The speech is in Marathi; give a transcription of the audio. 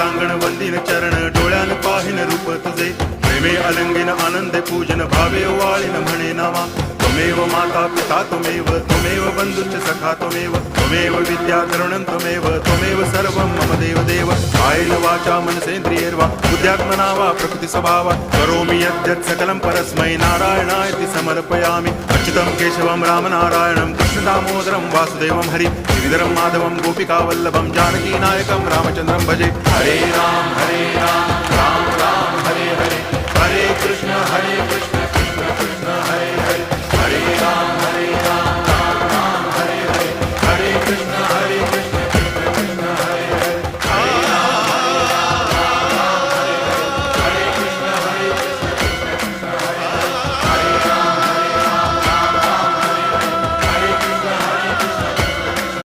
सांगण वंदिन चरण डोळ्यान पाहिन रूप तुझे प्रेमे अलंगिन आनंदे पूजन भावे वाळीन म्हणे नावा त्वमेव माता पिता त्वमेव बंधुश्च सखा त्वमेव विद्या तरुणं त्वमेव सर्वं मम देव कायेन वाचा मनसेन्द्रियैर्वा बुद्ध्यात्मना वा प्रकृति स्वभावा करोमि यद्यत् सकलं परस्मै नारायणायति समर्पयामि अच्युतं केशवं रामनारायणं कृष्णदामोदरं वासुदेवं हरि गिरिधरं माधवं गोपिकावल्लभं जानकीनायकं रामचन्द्रं भजे हरे राम राम राम हरे हरे हरे कृष्ण